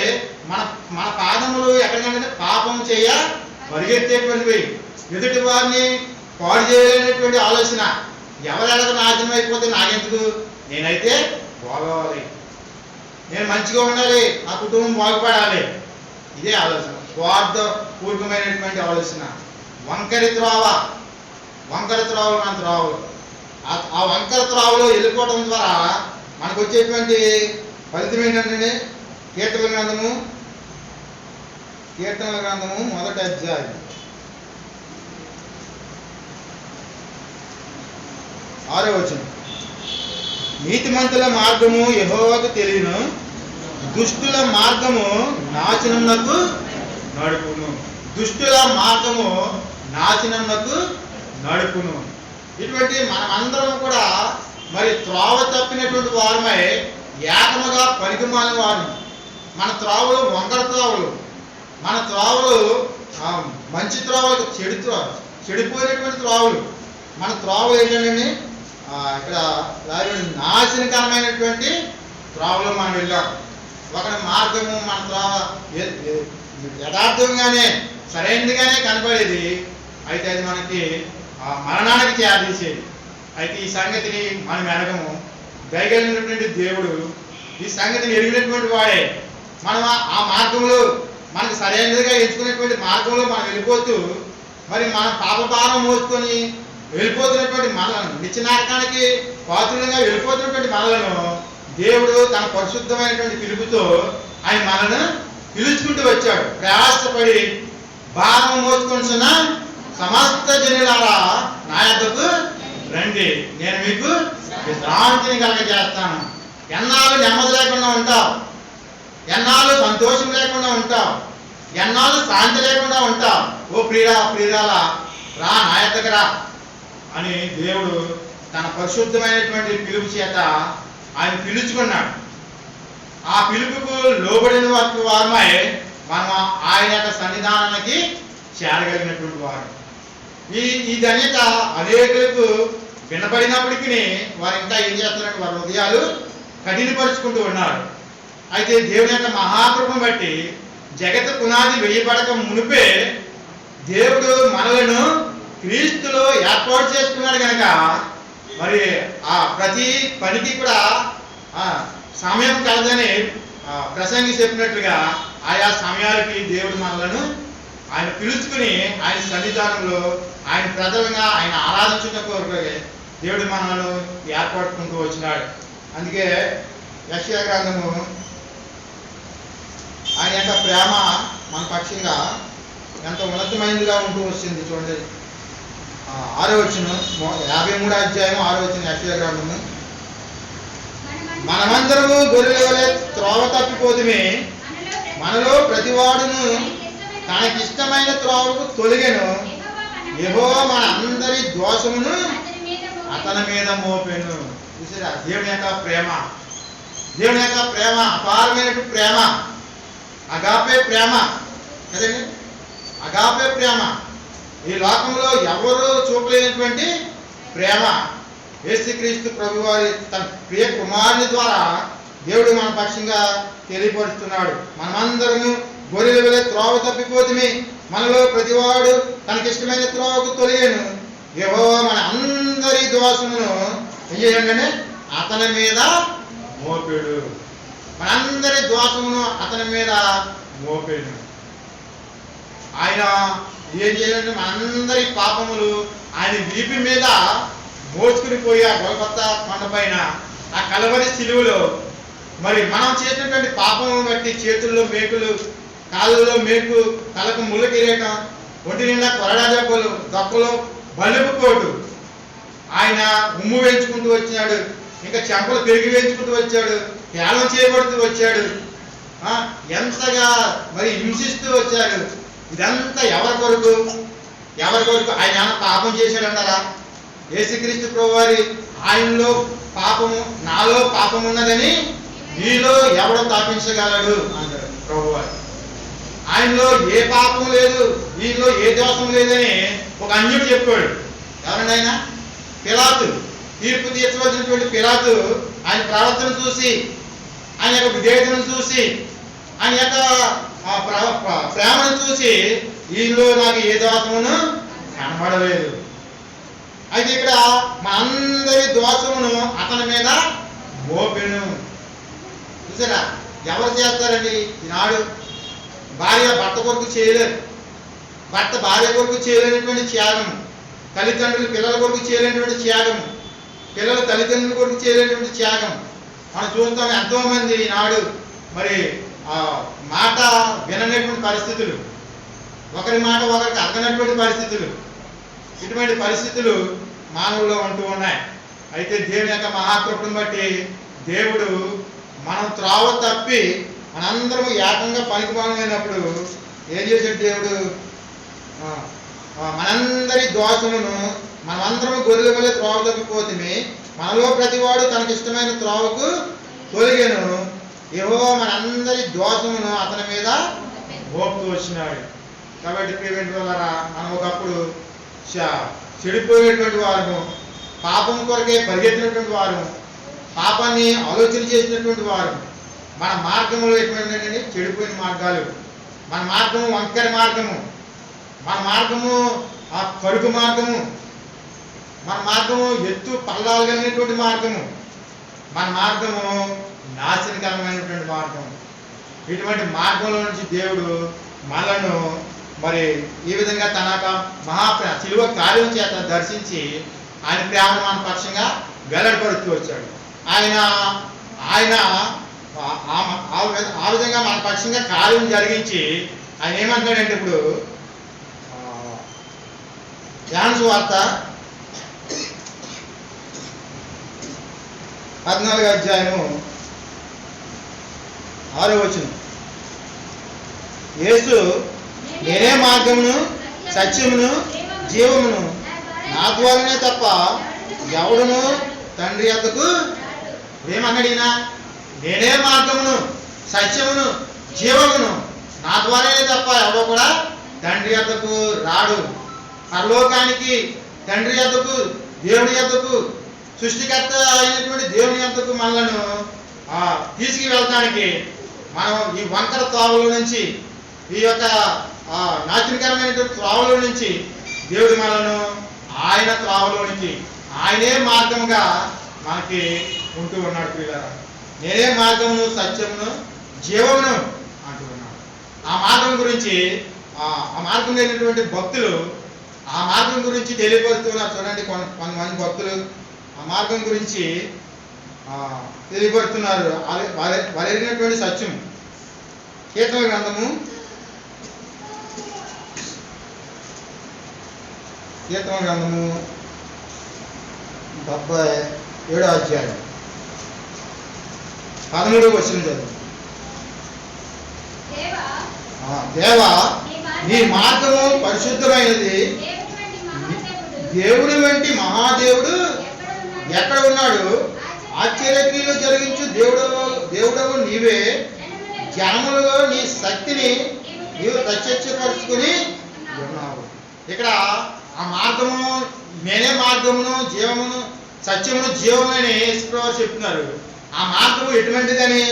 మన మన పాదములు ఎక్కడికంటే పాపం చేయ పరిగెత్తేటువంటివి, ఎదుటి వారిని పాడు చేయలేనటువంటి ఆలోచన, ఎవరెలా నాశనం అయిపోతే నాకెందుకు, నేనైతే బాగోవాలి, నేను మంచిగా ఉండాలి, నా కుటుంబం బాగుపడాలి, ఇదే ఆలోచన. స్వార్థ పూర్వమైనటువంటి ఆలోచన. వంకర త్రోవలు మన త్రోవలు. ఆ వంకర త్రోవలో వెళ్ళిపోవడం ద్వారా మనకు వచ్చేటువంటి ఫలితం ఏంటంటే కీర్తన గ్రంథము 1వ అధ్యాయం 6వ వచనం. నీతిమంతుల మార్గము యెహోవాకు తెలియను, దుష్టుల మార్గము నాశనమునకు నడుపును. దుష్టుల మార్గము నాశనమునకు నడుపును. ఇటువంటి మనమందరం కూడా మరి త్రోవ తప్పినటువంటి వారమై ఏకముగా పనికిమాలిన వారు. మన త్రోవలు వంకర త్రోవలు, మన త్రోవలు మంచి త్రోవలు, చెడిపోయినటువంటి త్రోవలు. మన త్రోవలు ఏంటంటే ఇక్కడ నాశనకరమైనటువంటి త్రోవలో మనం వెళ్ళాం. ఒకటి మార్గము మన త్రోవ యథార్థంగానే సరైనదిగానే కనపడేది, అయితే అది మనకి మరణానికి చేరదీసేది. అయితే ఈ సంగతిని మనం ఎరగము. దయగలిగినటువంటి దేవుడు ఈ సంగతిని ఎరిగినటువంటి వాడే. మనం ఆ మార్గంలో మనకు సరైనదిగా ఎంచుకునేటువంటి మార్గంలో మనం వెళ్ళిపోతూ మరి మన పాపభారం మోసుకొని వెళ్ళిపోతున్నటువంటి మనలను, నిత్యనరకానికి పాత్రులుగా వెళ్ళిపోతున్నటువంటి మనలను దేవుడు తన పరిశుద్ధమైనటువంటి పిలుపుతో ఆయన మనను పిలుచుకుంటూ వచ్చాడు. ప్రయాసపడి భారం మోసుకొనిచున్న సమస్త జనులారా నా యొద్దకు రండి, నేను మీకు విశ్రాంతిని కలగజేస్తాను. ఎన్నాళ్ళు నెమ్మది లేకుండా ఉంటావు, ఎన్నాళ్ళు సంతోషం లేకుండా ఉంటావు, ఎన్నాళ్ళు శాంతి లేకుండా ఉంటావు, ఓ ప్రియురాల రా నా యొద్దకు రా అని దేవుడు తన పరిశుద్ధమైనటువంటి పిలుపు చేత ఆయన పిలుచుకున్నాడు. ఆ పిలుపుకు లోబడిన వారమై మనం ఆయన యొక్క సన్నిధానానికి చేరగలిగినటువంటి వారు. ఈ ధన్యత అనేకులకు వినబడినప్పటికీ వారు ఇంకా ఏం చేస్తున్నారు? వారి హృదయాలు కఠినపరుచుకుంటూ ఉన్నారు. అయితే దేవుని యొక్క మహాకృపను బట్టి జగత్ పునాది వేయబడక మునిపే దేవుడు మనలను క్రీస్తులో ఏర్పాటు చేసుకున్నాడు కనుక మరి ఆ ప్రతి పనికి కూడా సమయం కలదని ప్రసంగి చెప్పినట్లుగా ఆయా సమయాలకి దేవుడు మనలను ఆయన పిలుచుకుని ఆయన సన్నిధానంలో ఆయన ప్రజలుగా ఆయన ఆరాధించిన కోరిక దేవుడు మనలను ఏర్పడుకుంటూ వచ్చినాడు. అందుకే యెషయా గ్రంథము ఆయన యొక్క ప్రేమ మన పక్షంగా ఎంతో ఉన్నతమైనదిగా ఉంటూ వచ్చింది. చూడండి 6వ వచనం, 53వ అధ్యాయం 6వ వచనం యెషయా గ్రంథము. మనమందరము గొర్రెల వలె త్రోవ తప్పిపోతుమే, మనలో ప్రతివాడును తనకిష్టమైన త్రోవకు తొలగెను, యెహోవా మన అందరి దోషమును అతని మీద మోపెను. చూసారా దేవుని యొక్క ప్రేమ, దేవుని యొక్క ప్రేమ అపారమైనటువంటి ప్రేమ, అగాపే ప్రేమ కదండి. అగాపే ప్రేమ ఈ లోకంలో ఎవరు చూపలేనటువంటి ప్రేమ యేసుక్రీస్తు ప్రభువారి తన ప్రియ కుమారుని ద్వారా దేవుడు మన పక్షంగా తెలియపరుస్తున్నాడు. మనమందరము గొర్రెల వలె త్రోవ తప్పిపోతుమి, మనలో ప్రతివాడు తనకిష్టమైన త్రోవకు తొలిగెను. యెహోవా మన అందరి దోషమును ఏం చేయండి, అతని మీద మోపెడు. మనందరి దోషమును అతని మీద మోపెడు. ఆయన ఏం చేయాలంటే మనందరి పాపములు ఆయన వీపు మీద మోచుకుని పోయి ఆ గొల్గొతా కొండ పైన ఆ కలవరి శిలువలో మరి మనం చేసినటువంటి పాపము బట్టి చేతుల్లో మేకులు, కాళ్ళలో మేకు, తలకు ముళ్ళ కిరీటం, ఒంటి నిండా కొరడా దెబ్బలు, దొక్కలు, బలుపు కోటు, ఆయన ఉమ్ము వేయించుకుంటూ వచ్చాడు, ఇంకా చెంపలు పెరిగి వేయించుకుంటూ వచ్చాడు, కేవలం చేయబడుతూ వచ్చాడు, ఎంతగా మరి హింసిస్తూ వచ్చాడు. ఇదంతా ఎవరి కొరకు? ఆయన పాపం చేశాడంటారా? యేసుక్రీస్తు ప్రభువారి ఆయనలో పాపము, నాలో పాపం ఉన్నదని నీలో ఎవడో తాపించగలడు అంటాడు ప్రభువారు. ఆయనలో ఏ పాపం లేదు, వీరిలో ఏ దోషం లేదని ఒక అన్యుడు చెప్పాడు. ఎవరండి ఆయన? పిలాతు. తీర్పు తీర్చవలసినటువంటి పిలాతు ఆయన ప్రవర్తన చూసి, ఆయన యొక్క విధేయతను చూసి, ఆయన యొక్క ప్రేమను చూసి ఈయనలో నాకు ఏ దోషమును కనబడలేదు. అయితే ఇక్కడ మా అందరి దోషమును అతని మీద మోపెను. చూసారా? ఎవరు చేస్తారండి ఈనాడు? భార్య భర్త కొరకు చేయలేరు, భర్త భార్య కొరకు చేయలేనటువంటి త్యాగం, తల్లిదండ్రులు పిల్లల కొరకు చేయలేనటువంటి త్యాగం, పిల్లలు తల్లిదండ్రుల కొరకు చేయలేనటువంటి త్యాగం మనం చూస్తాం. ఎంతోమంది ఈనాడు మరి మాట విననటువంటి పరిస్థితులు, ఒకరి మాట ఒకరికి అర్థనటువంటి పరిస్థితులు, ఇటువంటి పరిస్థితులు మానవుల్లో ఉంటూ ఉన్నాయి. అయితే దేవుని యొక్క మహాకృపను బట్టి దేవుడు మనం త్రోవ తప్పి మనందరం ఏకంగా పనికిమాలైనప్పుడు ఏం చేశాడు దేవుడు? మనందరి దోషమును, మనమందరం గొర్రెల వలె త్రోవ తప్పిపోతుంది, మనలో ప్రతివాడు తనకి ఇష్టమైన త్రోవకు తొలిగెను. యెహోవా మనందరి దోషమును అతని మీద మోపుతూ వచ్చినాడు. కాబట్టి ప్రియమైన వాళ్ళారా, మనం ఒకప్పుడు చెడిపోయేటువంటి వారు, పాపం కొరకే పరిగెత్తినటువంటి వారు, పాపాన్ని ఆలోచన చేసినటువంటి వారు, మన మార్గంలో ఎటువంటి చెడిపోయిన మార్గాలు, మన మార్గము వంకర మార్గము, మన మార్గము కరుకు మార్గము, మన మార్గము ఎత్తు పల్లాలు కలిగినటువంటి మార్గము, మన మార్గము నాశనకరమైనటువంటి మార్గం. ఇటువంటి మార్గంలో నుంచి దేవుడు మనలను మరి ఈ విధంగా తన శిలువ కార్యం చేత దర్శించి ఆయన ప్రేమను మన పక్షంగా వెల్లడిపరుస్తూ వచ్చాడు. ఆయన ఆ విధంగా మన పక్షంగా కార్యం జరిగించి ఆయన ఏమంటాడంటే, ఇప్పుడు యోహాను సువార్త 14వ అధ్యాయము 6వ వచనం. యేసు, నేనే మార్గమును సత్యమును జీవమును, నా ద్వారానే తప్ప ఎవడును తండ్రి యొద్దకు. ఏమన్నాడినా? నేనే మార్గమును సత్యమును జీవమును, నా ద్వారానే తప్ప ఎవడో కూడా తండ్రి యొద్దకు రాడు. పరలోకానికి, తండ్రి యొద్దకు, దేవుని యొద్దకు, సృష్టికర్త అయినటువంటి దేవుని యొద్దకు మనలను తీసుకువెళ్ళటానికి మనం ఈ వంకర త్రోవల నుంచి, ఈ యొక్క నాశనకరమైనటువంటి త్రోవల నుంచి దేవుడు మనను ఆయన త్రోవలోనికి, ఆయనే మార్గముగా మనకి ఉంటూ ఉన్నాడు. ప్రియులారా, నేనే మార్గమును సత్యమును జీవమును అంటూ ఉన్నాడు. ఆ మార్గం గురించి ఆ మార్గం లేనటువంటి భక్తులు ఆ మార్గం గురించి తెలియపరుస్తున్నారు. చూడండి, కొంతమంది భక్తులు ఆ మార్గం గురించి తెలియపరుస్తున్నారు. వారు ఎరిగినటువంటి సత్యం. కీర్తనల గ్రంథము 77వ అధ్యాయం 13వ వచనం చదువు. దేవా, నీ మార్గము పరిశుద్ధమైనది, దేవుడి వంటి మహాదేవుడు ఎక్కడ ఉన్నాడు? ఆశ్చర్యక్రియలు జరిగించు దేవుడవు నీవే. జనములలో నీ శక్తిని నీవు ప్రత్యక్షపరుచుకుని ఉన్నావు. ఇక్కడ ఆ మార్గము, నేనే మార్గమును జీవమును సత్యమును జీవము అని యేసుప్రభువు చెప్తున్నారు. ఆ మార్గము ఎటువంటిదని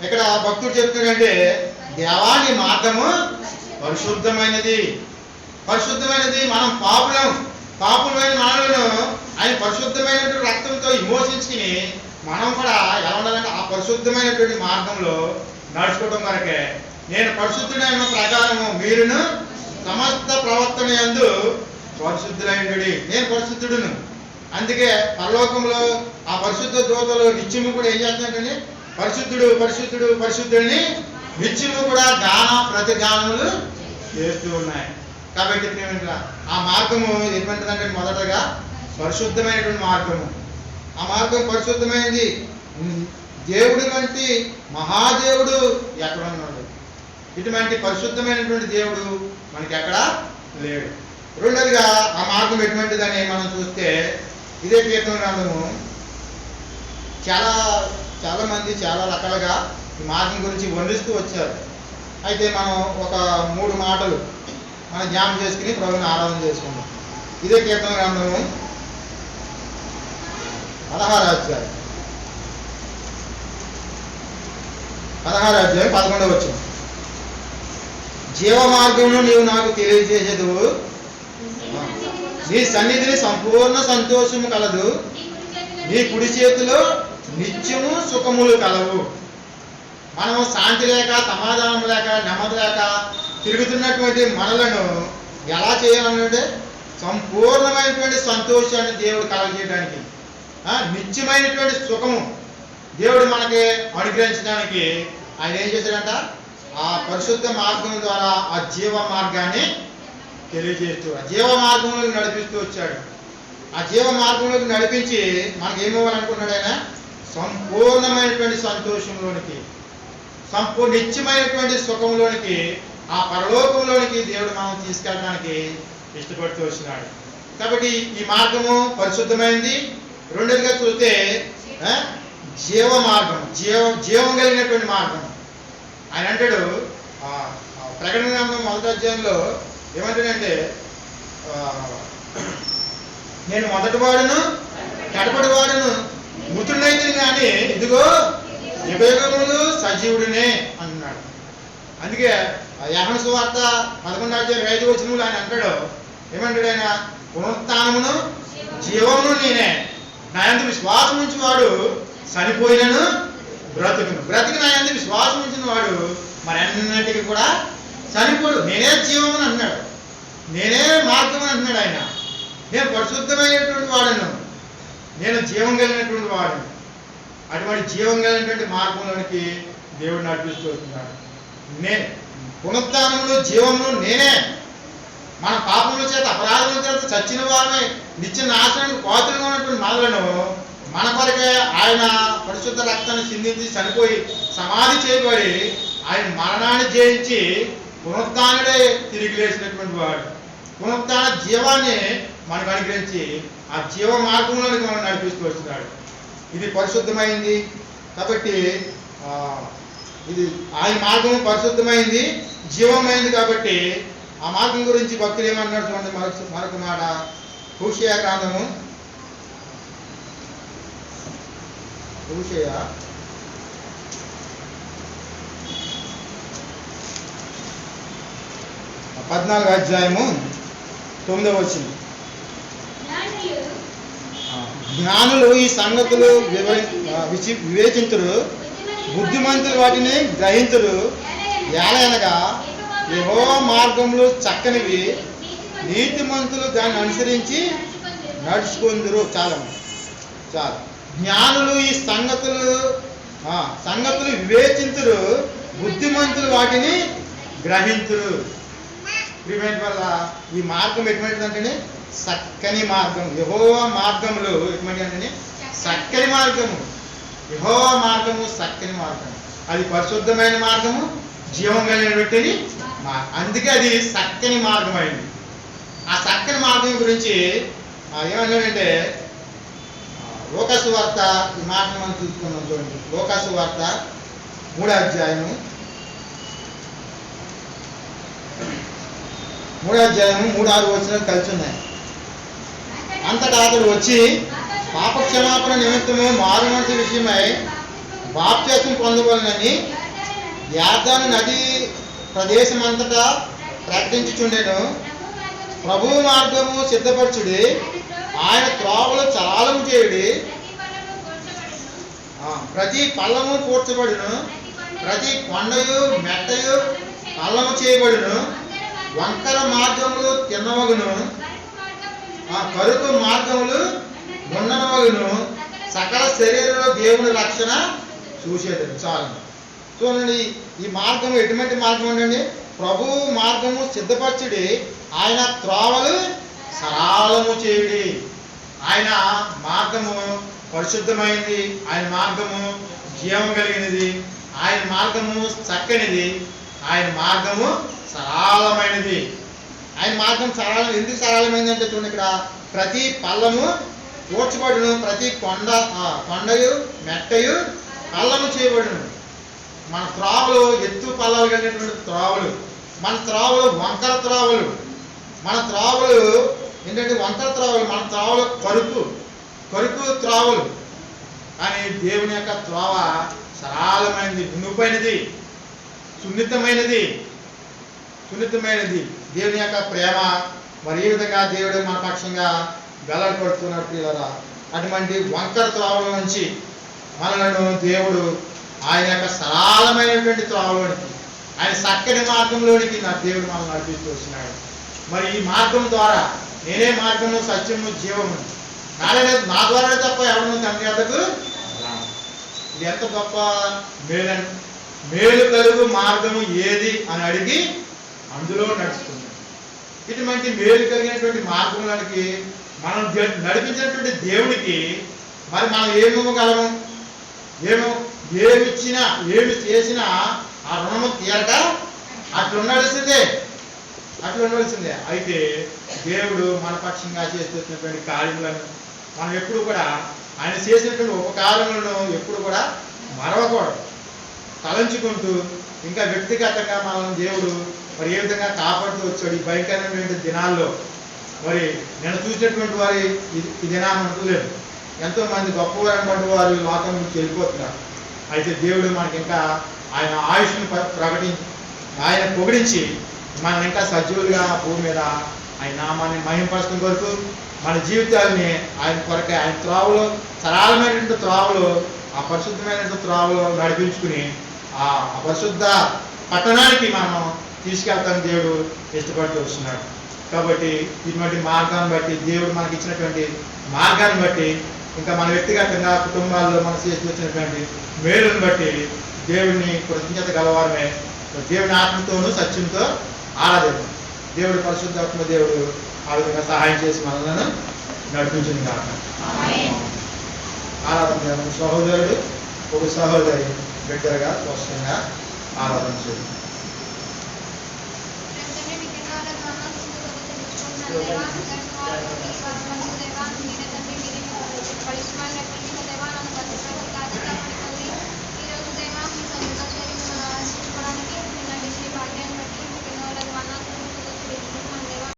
ఇక్కడ భక్తుడు చెప్తున్నాడంటే, దేవాని మార్గము పరిశుద్ధమైనది. పరిశుద్ధమైనది. మనం పాపులమైన మనలను ఆయన పరిశుద్ధమైనటువంటి రక్తంతో విమోచించుకుని మనం కూడా ఎలా ఉండాలంటే ఆ పరిశుద్ధమైనటువంటి మార్గంలో నడుచుకోవడం వరకే. నేను పరిశుద్ధుడైన ప్రకారము మీరును సమస్త ప్రవర్తన యందు పరిశుద్ధులైనడి. నేను పరిశుద్ధుడును. అందుకే పరలోకంలో ఆ పరిశుద్ధ దూతలు నిత్యము కూడా ఏం చేస్తున్నారంటే, పరిశుద్ధుడు పరిశుద్ధుడు పరిశుద్ధుడిని నిత్యము కూడా ప్రతిగానములు చేస్తూ ఉన్నాయి. కాబట్టి ఆ మార్గము ఎటువంటిదంటే, మొదటగా పరిశుద్ధమైనటువంటి మార్గము. ఆ మార్గం పరిశుద్ధమైనది. దేవుడి వంటి మహాదేవుడు ఎక్కడ ఉన్నాడు? ఇటువంటి పరిశుద్ధమైనటువంటి దేవుడు మనకి ఎక్కడ లేడు. రెండోదిగా ఆ మార్గం ఎటువంటిదని మనం చూస్తే, ఇదే కీర్తన గ్రంథము చాలా మంది చాలా రకాలుగా ఈ మార్గం గురించి వర్ణిస్తూ వచ్చారు. అయితే మనం ఒక 3 మాటలు మనం జ్ఞాపకం చేసుకుని ప్రభువుని ఆరాధన చేసుకుందాం. ఇదే కీర్తన గ్రంథము 16వ అధ్యాయం 11వ వచనం. జీవ మార్గమును నీవు నాకు తెలియజేసేదువు, నీ సన్నిధిని సంపూర్ణ సంతోషము కలదు, నీ కుడి చేతిలో నిత్యము సుఖములు కలవు. మనం శాంతి లేక, సమాధానం లేక, నెమ్మది లేక తిరుగుతున్నటువంటి మనలను ఎలా చేయాలంటే, సంపూర్ణమైనటువంటి సంతోషాన్ని దేవుడు కలగజేయడానికి, నిత్యమైనటువంటి సుఖము దేవుడు మనకి అనుగ్రహించడానికి ఆయన ఏం చేశాడంట, ఆ పరిశుద్ధ మార్గం ద్వారా ఆ జీవ మార్గాన్ని తెలియజేస్తూ ఆ జీవ మార్గంలోకి నడిపిస్తూ వచ్చాడు. ఆ జీవ మార్గంలోకి నడిపించి మనకి ఏమివ్వాలనుకున్నాడు ఆయన? సంపూర్ణమైనటువంటి సంతోషంలోనికి, నిత్యమైనటువంటి సుఖంలోనికి, ఆ పరలోకంలోనికి దేవుడు మనం తీసుకెళ్ళడానికి ఇష్టపడుతూ వచ్చినాడు. కాబట్టి ఈ మార్గము పరిశుద్ధమైంది. రెండోదిగా చూస్తే జీవ మార్గం, జీవం కలిగినటువంటి మార్గం. ఆయన అంటాడు ప్రకటన గ్రంథం 1వ అధ్యాయంలో ఏమంటాడంటే, నేను మొదటి వాడును కడపటి వాడును మృతుడైతే కానీ ఇదిగో యుగయుగములు సజీవుడినే అన్నాడు. అందుకే యోహాను సువార్త 11వ అధ్యాయం 5వ వచనంలో ఆయన అంటాడు, ఏమంటాడు ఆయన? పునరుత్థానమును జీవమును నేనే, నా యందు విశ్వాసం ఉంచి వాడు చనిపోయినను బ్రతికి నా యందు విశ్వాసం ఉంచిన వాడు మరి అన్నింటికి కూడా చనిపోడు. నేనే జీవమని అన్నాడు, నేనే మార్గం అంటున్నాడు ఆయన. నేను పరిశుద్ధమైనటువంటి వాడను, నేను జీవం కలిగినటువంటి వాడను. అటువంటి జీవం కలిగినటువంటి మార్గంలోనికి దేవుడు నడిపిస్తూ వస్తున్నాడు. నేను పునరుత్థానములు జీవములు నేనే. మన పాపముల చేత అపరాధముల చేత చచ్చిన వారిని నిత్య నాశనానికి పాత్రగా ఉన్నటువంటి మనలను మన కొరకే ఆయన పరిశుద్ధ రక్తాన్ని చిందించి చనిపోయి సమాధి చేయబడి ఆయన మరణాన్ని జయించి పునరుత్థానుడే తిరిగి లేచినటువంటి వాడు. పునరుత్థాన జీవాన్ని మనకు అనుగ్రహించి ఆ జీవ మార్గంలోనికి మనం నడిపిస్తూ వస్తున్నాడు. ఇది పరిశుద్ధమైంది. కాబట్టి ఇది ఆయన మార్గం పరిశుద్ధమైంది, జీవమైంది. కాబట్టి ఆ మార్గం గురించి భక్తులు ఏమన్నాడు చూడండి. మరొక మాట, హోషేయ గ్రంథము 14వ అధ్యాయము 9వ వచనం. జ్ఞానులు ఈ సంగతులు వివేచింతురు, బుద్ధిమంతులు వాటిని గ్రహింతురు. ఏలయనగా యెహోవా మార్గములు చక్కనివి, నీతిమంతులు దాన్ని అనుసరించి నడుచుకుందురు. చాలా జ్ఞానులు ఈ సంగతులు వివేచింతురు, బుద్ధిమంతులు వాటిని గ్రహింతురు. వల్ల ఈ మార్గం ఎటువంటిదంటే చక్కని మార్గం. యెహోవా మార్గములు ఎటువంటి అంటే చక్కని మార్గము. యెహోవా మార్గము చక్కని మార్గం. అది పరిశుద్ధమైన మార్గము, జీవం కలిగినటువంటి మార్గం. అందుకే అది చక్కని మార్గం అయింది. ఆ చక్కని మార్గం గురించి ఏమన్నాడంటే, లోకాసు వార్త ఈ మాటను మనం చూసుకున్నాం చూడండి. లోకాసు వార్త 3వ అధ్యాయము 3-6 వచనాలు కలిసి ఉన్నాయి. అంతటా అతడు వచ్చి పాప క్షమాపణ నిమిత్తము మారు మనసు విషయమై బాప్తిస్మం పొందవలనని యార్దాను నది ప్రదేశమంతటా ప్రకటించుచుండెను. ప్రభు మార్గము సిద్ధపరచుడి, ఆయన త్రోవలు సరళము చేయుడి. ప్రతి పల్లము పూడ్చబడును, ప్రతి కొండయు మెట్టయు పల్లము చేయబడును. వంకర మార్గములు తిన్నవగును, కరుకు మార్గములు గుండనవగును. సకల శరీరంలో దేవుని రక్షణ చూసేది. చాలు చూడండి, ఈ మార్గము ఎటువంటి మార్గం అండి? ప్రభు మార్గము సిద్ధపరచుడి, ఆయన త్రోవలు సరళము చేయుడి. ఆయన మార్గము పరిశుద్ధమైనది, ఆయన మార్గము జీవం కలిగినది, ఆయన మార్గము చక్కనిది, ఆయన మార్గము సరళమైనది. ఆయన మార్గం ఎందుకు సరళమైంది అంటే చూడండి, ఇక్కడ ప్రతి పల్లము పూడ్చబడును, ప్రతి కొండయు మెట్టయు పల్లము చేయబడును. మన త్రోవలు ఎత్తు పల్లలు కలిగినటువంటి త్రోవలు, మన త్రోవలు వంకర త్రోవలు, మన త్రోవలు ఏంటంటే వంకర త్రోవలు, మన త్రోవలు కరుకు త్రోవలు. కానీ దేవుని యొక్క త్రోవ సరళమైనది, నునుపైనది, సున్నితమైనది. దేవుని యొక్క ప్రేమ మరి ఈ విధంగా దేవుడు మన పక్షంగా వెల్లడిపడుతున్నట్టు పిల్లరా, అటువంటి వంకర త్రోవల నుంచి మనలను దేవుడు ఆయన యొక్క సరళమైనటువంటి త్రోవలోనికి, ఆయన చక్కని మార్గంలోనికి నా దేవుడు మనల్ని నడిపిస్తూ వస్తున్నాడు. మరి ఈ మార్గం ద్వారా నేనే మార్గము సత్యము జీవము, నా ద్వారా తప్ప ఎవరు తండ్రి వద్దకు. ఇది ఎంత గొప్ప మేలు కలుగు మార్గము ఏది అని అడిగి అందులో నడుస్తుంది. ఇటువంటి మేలు కలిగినటువంటి మార్గంలోనికి మనం నడిపించినటువంటి దేవుడికి మరి మనం ఏమివ్వగలము? ఏమిచ్చినా ఏమి చేసినా ఆ రుణము తీరక అట్లా ఉండవలసిందే. అయితే దేవుడు మన పక్షంగా చేస్తున్నటువంటి కార్యములను మనం ఎప్పుడు కూడా, ఆయన చేసినటువంటి ఉపకారములను ఎప్పుడు కూడా మరవకూడదు. తలంచుకుంటూ ఇంకా వ్యక్తిగతంగా మనం దేవుడు మరి ఏ విధంగా కాపాడుతూ వచ్చాడు ఈ భయంకరమైనటువంటి దినాల్లో. మరి నేను చూసినటువంటి వారి ఈ దినాన్ని అంటలేదు, ఎంతోమంది గొప్పవారు అన్నటువంటి వారు లోకం నుంచి వెళ్ళిపోతున్నారు. అయితే దేవుడు మనకి ఇంకా ఆయన ఆయుష్ను ప్రకటించి, ఆయన పొగిడించి మనం ఇంకా సజీవులుగా భూమి మీద ఆయన నామాన్ని మహింపరచడం కొరకు మన జీవితాలని ఆయన కొరకే, ఆయన త్రోవలో సరళమైనటువంటి త్రోవలో, ఆ పరిశుద్ధమైనటువంటి త్రోవలో నడిపించుకుని ఆ పరిశుద్ధ పట్టణానికి మనం తీసుకెళ్తాను దేవుడు ఇష్టపడుతూ వస్తున్నాడు. కాబట్టి ఇటువంటి మార్గాన్ని బట్టి, దేవుడు మనకి ఇచ్చినటువంటి మార్గాన్ని బట్టి, ఇంకా మన వ్యక్తిగతంగా కుటుంబాల్లో మన చేసి వచ్చినటువంటి మేలుని బట్టి దేవుడిని కృతజ్ఞత గలవారమే దేవుని ఆత్మతోనూ సత్యంతో ఆరాధిద్దాం. దేవుడు పరిశుద్ధాత్మ దేవుడు ఆ విధంగా సహాయం చేసి మనలను నడిపించింది కాక. ఆరాధన సహోదరుడు ఒక సహోదరి బిడ్డగా స్పష్టంగా ఆరాధన చేయండి. Gracias.